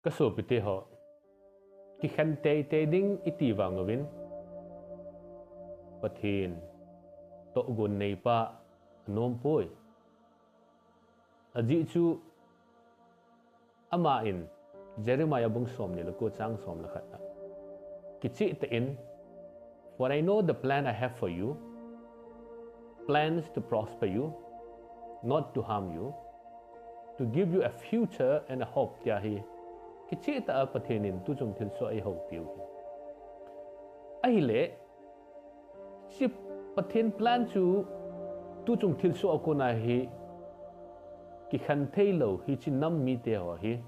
cái số bị tê họ cái khăn tê đinh ít tì vào người bên bắt hin tổ gun này pa nom poi aji chu ama in Jeremiah bung som ni lo ko chang som la khat kichi te in for I know the plan I have for you, plans to prosper you, not to harm you, to give you a future and a hope tia hi kichi ta pathenin tu chung thil so ai ho piu ai le si pathen plan chu tu chung thil so ko na hi ki khan thei lo hi chin nam mi te ho hi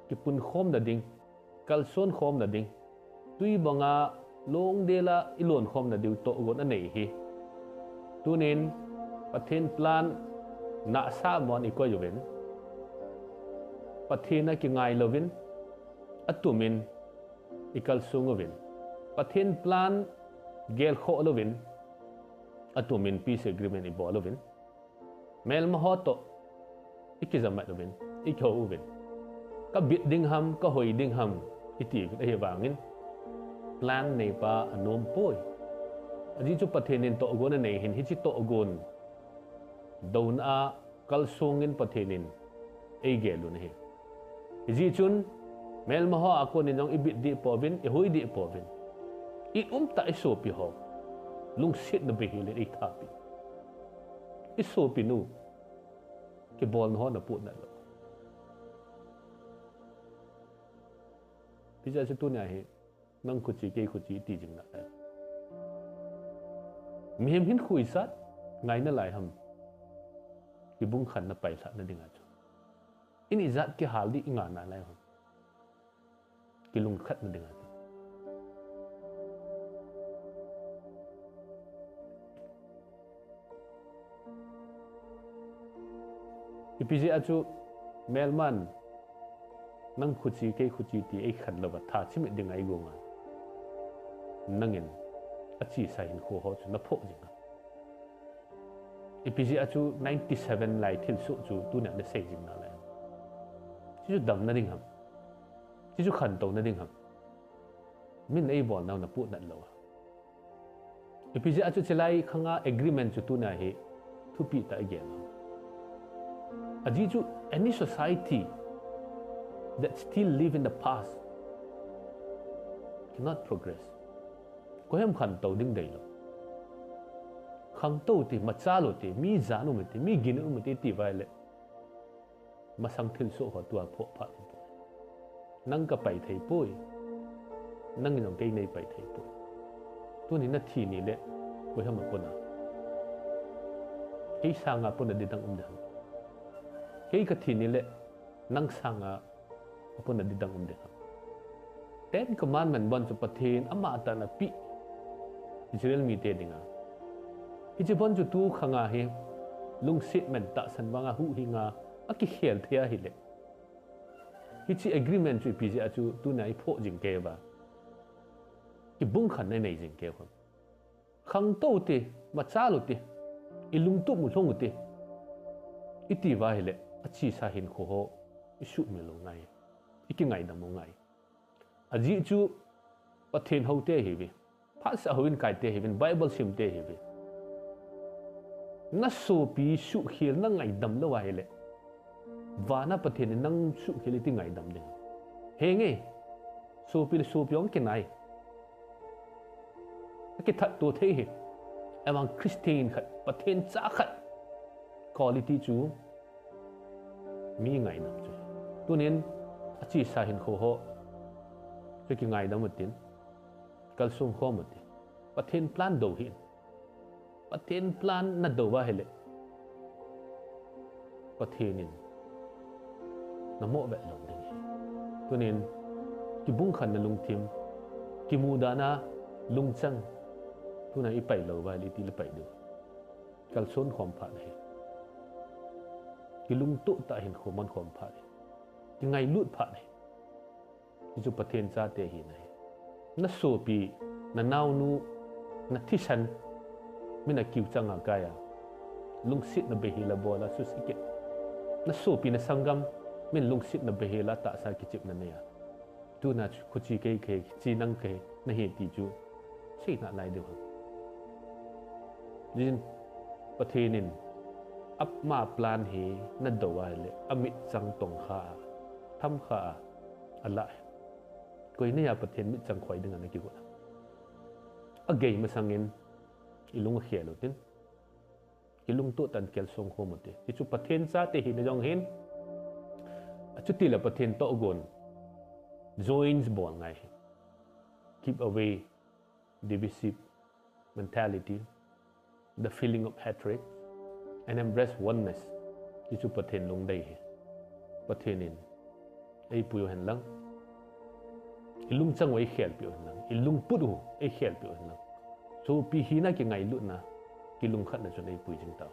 ki pun khom da ding kal son khom da ding tui banga long de la ilon khom da diu to gon anei hi tunin pathen plan na sa mon i ko yuven pathena ki ngai lovin atumin ikal sungovin pathen plan gel kho lovin atumin peace agreement i bo lovin mel ma hoto ikizam lovin ikho uvin ka bit ding ham ka hoi ding ham iti he wangin plan nei pa anom poi aji chu pathenin to gon nei hin hi chi to gon don a kal sungin pathenin ei gelun he ji chun mel ma ho akon nong ibit di povin e hoi di povin I ta iso pi ho lung sit na behile i thapi iso pi nu ke bol ho na put na lo pizza se tu nya he nang khuchi ke khuchi ti jing na mi hem hin khui sat ngai na lai ham ki bung khan na pai sa na dinga chu ini zat ke hal di nga na lai ham ki lung khat na dinga ipiji achu melman nang khuchi ke khuchi ti ei khan lo ba tha chimi dinga I gonga nangin achi sa hin kho ho chu na pho jinga ipiji achu 97 lai thil su chu tu na sei jing na lai chu dam na ding ham chu khan to na ding ham min ei bol na pu na lo ipiji achu chelai khanga agreement chu tu na he thu pi ta again Ajiju, any society that still live in the past cannot progress. Có em khăn tàu đinh đầy lắm. Khăn tàu thì mà cha lộ thì mi giá nó thì mi gìn nó thì tì vai lệ. Mà sang thiên số họ tua phổ phạt. Nang ka bảy thầy bôi. Nang những cái này bảy thầy bôi. Tôi nên là thì nị lệ. Có em mà bồn à. Cái sang à bồn à đi tăng đằng. Cái thi ni le nang sanga apun adi dang umde Ten commandment bon chu pathin ama ta na pi Israel mi te dinga hi bon chu tu khanga he lung sit men ta san wanga hu hinga aki khel thia hi le hi chi agreement chu pi ja chu tu nai pho jing ke ba ki bung khan nei nei jing ke khon khang to te ma cha lu te ilung tu mu thong te iti wa hi le achi sa hin kho ho isu me lo ngai iki ngai da mo ngai aji chu pathen ho te hi bi pha sa hoin kai te hi bin bible sim te hi bi na so pi su khil na ngai dam lo wa hi le wa na pathen nang su khil ti ngai dam de he nge so pi ong ke nai cái thật tôi thấy hi among Christian khat pathen cha khat quality chu mi ngai nam chu tu nen achi sa hin kho ho che ki ngai dam tin kal sum kho mut pathen plan do hin pathen plan na do wa hele pathenin na mo ve lo ding tu nen ki bung khan na lung thim ki mu da na lung chang tu na I pai lo wa li ti le pai do kal son khom pha he ki lung tu ta hin khomon khom pha ki ngai lut pha ne ki chu pathen cha te hi nai na so pi na nau nu na thi san mina kiu changa ka ya lung sit na be hi la bola su sike na so pi na sangam min lung sip na behela ta sa kichip na ne tu na khuchi ke chi nang ke na he ti chu sei na lai de jin pathenin ap ma plan hi na dawa le amit chang tong kha tham kha ala koi ne ya pathen mit chang khoi ding na ki go agei ma sangin ilung khelo tin ilung tu tan kel song ho mote ti chu pathen cha te hi na jong hin chu ti la pathen to gon joins bol ngai keep away divisive mentality, the feeling of hatred, and embrace oneness. Ti chu pathen lung dai pathenin ei puyo hen lang ilung chang wei khel pi hen lang ilung pudu ei khel pi hen lang so pi hina ki ngai lu na kilung khat na chu ei pui jing ta